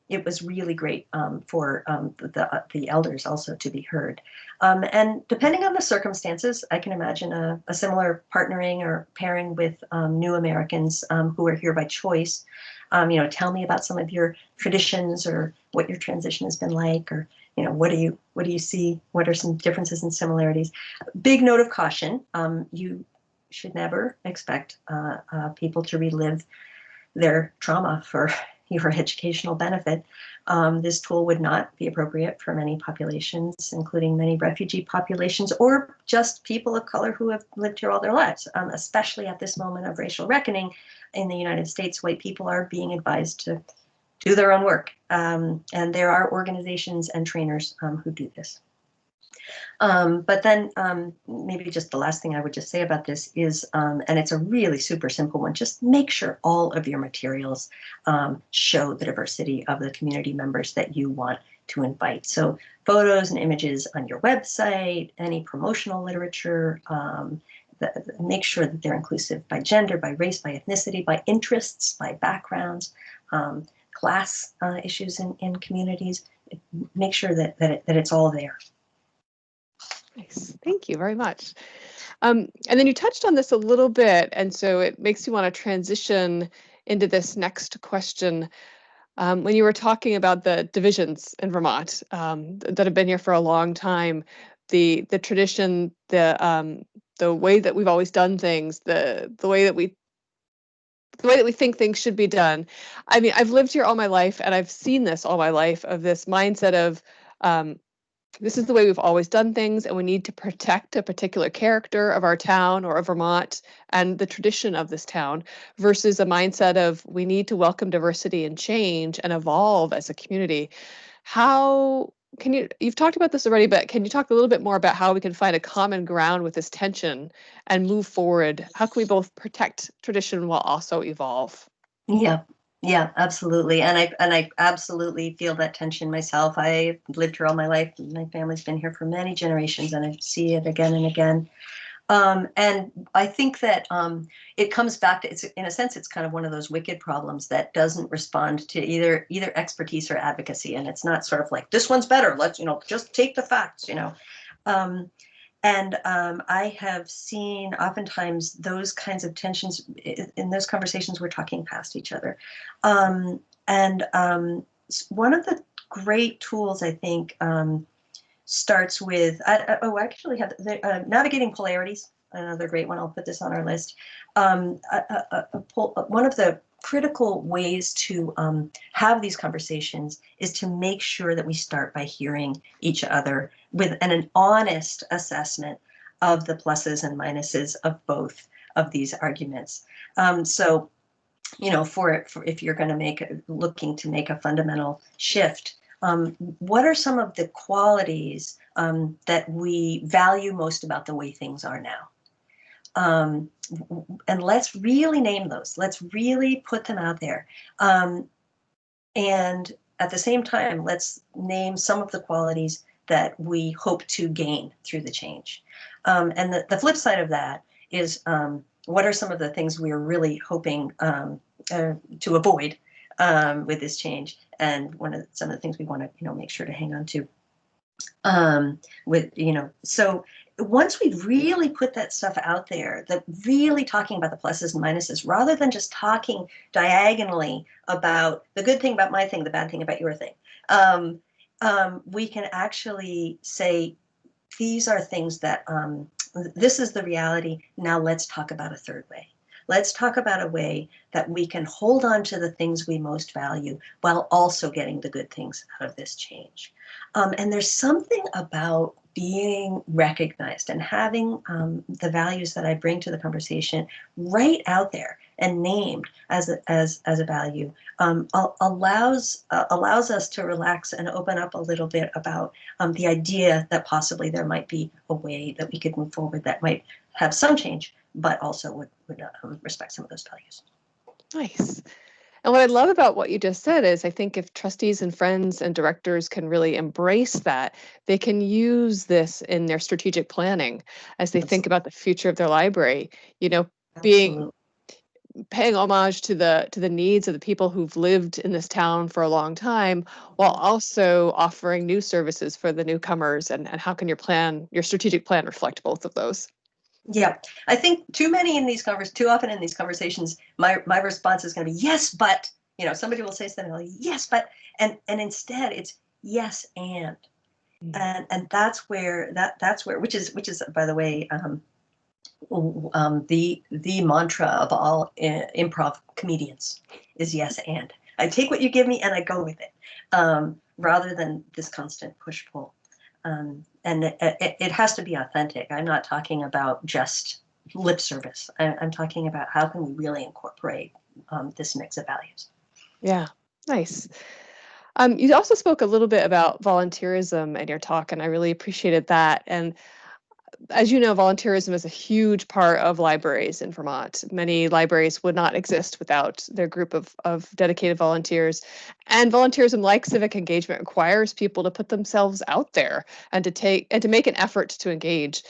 it was really great for the elders also to be heard. And depending on the circumstances, I can imagine a similar partnering or pairing with new Americans who are here by choice. Tell me about some of your traditions or what your transition has been like, or what do you see? What are some differences and similarities? Big note of caution: you should never expect people to relive their trauma for your educational benefit. This tool would not be appropriate for many populations, including many refugee populations or just people of color who have lived here all their lives. Especially at this moment of racial reckoning in the United States, white people are being advised to do their own work. And there are organizations and trainers who do this. But then maybe just the last thing I would just say about this is, and it's a really super simple one, just make sure all of your materials show the diversity of the community members that you want to invite. So photos and images on your website, any promotional literature, make sure that they're inclusive by gender, by race, by ethnicity, by interests, by backgrounds, class issues in communities. Make sure that it's all there. Nice. Thank you very much. And then you touched on this a little bit, and so it makes me want to transition into this next question. When you were talking about the divisions in Vermont that have been here for a long time, the tradition, the way that we've always done things, the way that we think things should be done. I mean, I've lived here all my life, and I've seen this all my life, of this mindset of this is the way we've always done things, and we need to protect a particular character of our town or of Vermont and the tradition of this town, versus a mindset of we need to welcome diversity and change and evolve as a community. How can you've talked about this already, but can you talk a little bit more about how we can find a common ground with this tension and move forward? How can we both protect tradition while also evolve? Yeah, absolutely. And I absolutely feel that tension myself. I lived here all my life. My family's been here for many generations, and I see it again and again. And I think that it comes back to, it's in a sense, it's kind of one of those wicked problems that doesn't respond to either expertise or advocacy. And it's not sort of like, this one's better, let's, just take the facts, And I have seen oftentimes those kinds of tensions in those conversations. We're talking past each other. And one of the great tools, I think, starts with, I actually have Navigating Polarities, another great one. I'll put this on our list. One of the critical ways to have these conversations is to make sure that we start by hearing each other with an honest assessment of the pluses and minuses of both of these arguments. So, for if you're going to looking to make a fundamental shift, what are some of the qualities that we value most about the way things are now? And let's really name those. Let's really put them out there. And at the same time, let's name some of the qualities that we hope to gain through the change. And the flip side of that is, what are some of the things we are really hoping to avoid with this change? And some of the things we want to, make sure to hang on to. So once we really put that stuff out there, that really talking about the pluses and minuses, rather than just talking diagonally about the good thing about my thing, the bad thing about your thing, we can actually say, these are things that, this is the reality. Now let's talk about a third way. Let's talk about a way that we can hold on to the things we most value while also getting the good things out of this change. And there's something about being recognized and having the values that I bring to the conversation right out there and named as a value, allows us to relax and open up a little bit about the idea that possibly there might be a way that we could move forward that might have some change, but also would respect some of those values. Nice. And what I love about what you just said is I think if trustees and friends and directors can really embrace that, they can use this in their strategic planning as they think about the future of their library, you know, being Absolutely. paying homage to the needs of the people who've lived in this town for a long time, while also offering new services for the newcomers. And how can your strategic plan reflect both of those? Yeah, I think too often in these conversations, my response is going to be yes, but somebody will say something like yes, but and instead it's yes Mm. and that's where which is by the way the mantra of all improv comedians is yes and. I take what you give me and I go with it, rather than this constant push pull. And it has to be authentic. I'm not talking about just lip service. I'm talking about how can we really incorporate this mix of values. Yeah, nice. You also spoke a little bit about volunteerism in your talk, and I really appreciated that. And as you know, volunteerism is a huge part of libraries in Vermont. Many libraries would not exist without their group of dedicated volunteers. And volunteerism, like civic engagement, requires people to put themselves out there and to make an effort to engage.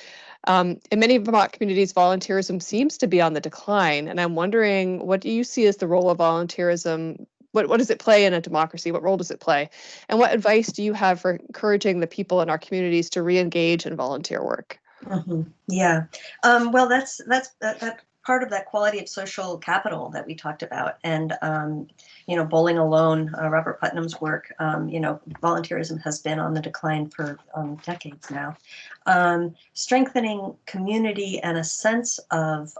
In many Vermont communities, volunteerism seems to be on the decline. And I'm wondering, what do you see as the role of volunteerism? What does it play in a democracy? What role does it play? And what advice do you have for encouraging the people in our communities to re-engage in volunteer work? Yeah. Well, that part of that quality of social capital that we talked about, and bowling alone, Robert Putnam's work. Volunteerism has been on the decline for decades now. Strengthening community and a sense of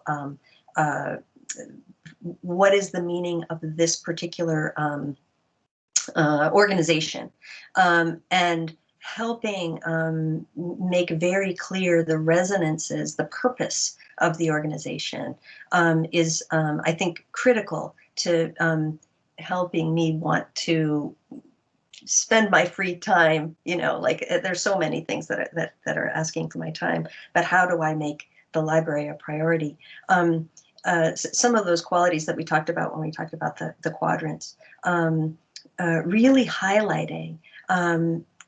uh, what is the meaning of this particular organization, and helping make very clear the resonances, the purpose of the organization, is, I think, critical to helping me want to spend my free time. There's so many things that are asking for my time, but how do I make the library a priority? Some of those qualities that we talked about when we talked about the quadrants. Really highlighting,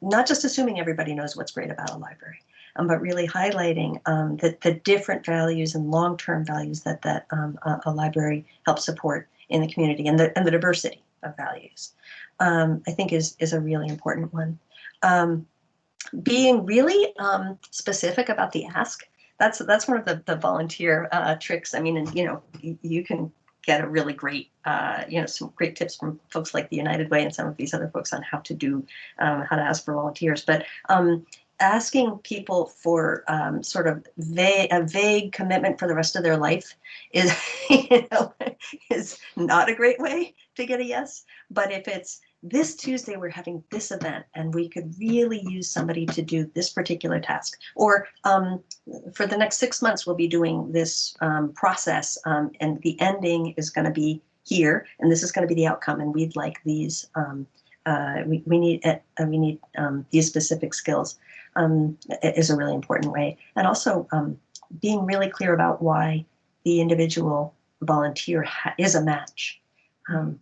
not just assuming everybody knows what's great about a library, but really highlighting the different values and long-term values that a library helps support in the community, and the diversity of values, I think is a really important one. Being really specific about the ask. That's one of the volunteer tricks. I mean, and you can get a really great, some great tips from folks like the United Way and some of these other folks on how to ask for volunteers. But asking people for sort of a vague commitment for the rest of their life is, is not a great way to get a yes. But if it's this Tuesday, we're having this event, and we could really use somebody to do this particular task. Or for the next 6 months, we'll be doing this process, and the ending is going to be here, and this is going to be the outcome. And we'd like these. We need these specific skills. Is a really important way, and also being really clear about why the individual volunteer is a match.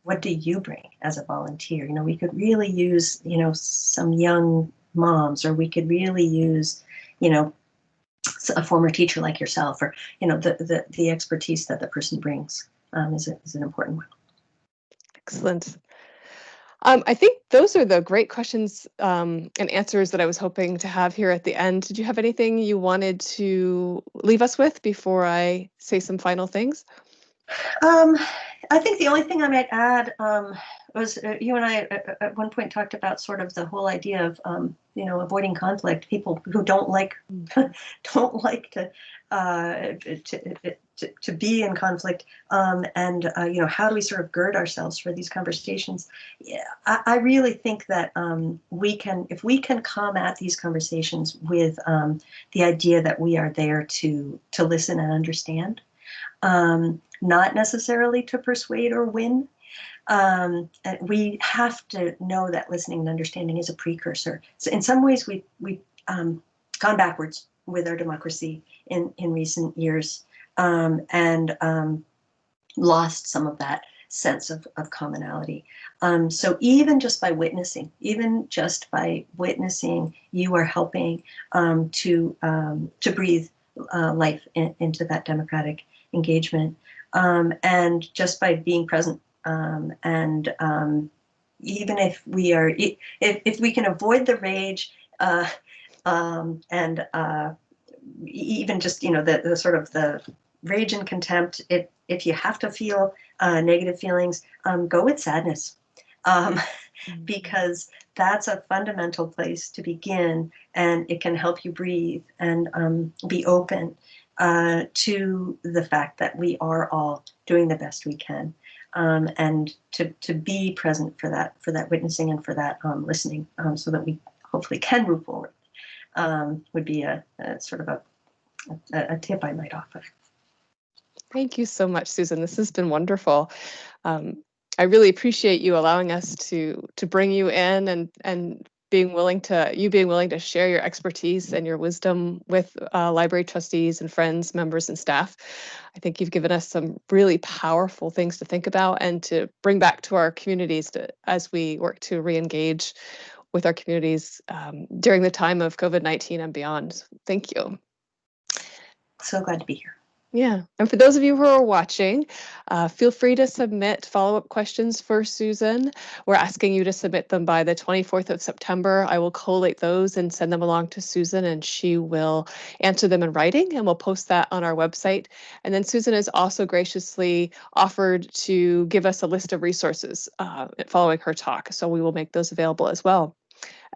What do you bring as a volunteer? We could really use, some young moms, or we could really use, a former teacher like yourself, or, the expertise that the person brings is an important one. Excellent. I think those are the great questions and answers that I was hoping to have here at the end. Did you have anything you wanted to leave us with before I say some final things? I think the only thing I might add was you and I at one point talked about sort of the whole idea of avoiding conflict. People who don't like don't like to be in conflict, and how do we sort of gird ourselves for these conversations? Yeah, I really think that if we can come at these conversations with the idea that we are there to listen and understand. Not necessarily to persuade or win. We have to know that listening and understanding is a precursor. So in some ways, we've gone backwards with our democracy in recent years, and lost some of that sense of commonality. So even just by witnessing, you are helping to breathe life into that democratic engagement. And just by being present, and even if we are, if we can avoid the rage, and even just, the sort of the rage and contempt, if you have to feel negative feelings, go with sadness, because that's a fundamental place to begin, and it can help you breathe and be open to the fact that we are all doing the best we can, and to be present for that witnessing and for that listening, so that we hopefully can move forward, would be a sort of a tip I might offer. Thank you so much, Susan. This has been wonderful. I really appreciate you allowing us to bring you in and being willing to share your expertise and your wisdom with library trustees and friends, members, and staff. I think you've given us some really powerful things to think about and to bring back to our communities as we work to re-engage with our communities during the time of COVID-19 and beyond. Thank you. So glad to be here. Yeah, and for those of you who are watching, feel free to submit follow-up questions for Susan. We're asking you to submit them by the 24th of September. I will collate those and send them along to Susan, and she will answer them in writing, and we'll post that on our website. And then Susan has also graciously offered to give us a list of resources following her talk, so we will make those available as well.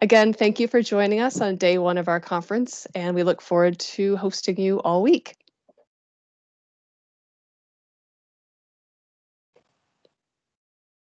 Again, thank you for joining us on day one of our conference, and we look forward to hosting you all week.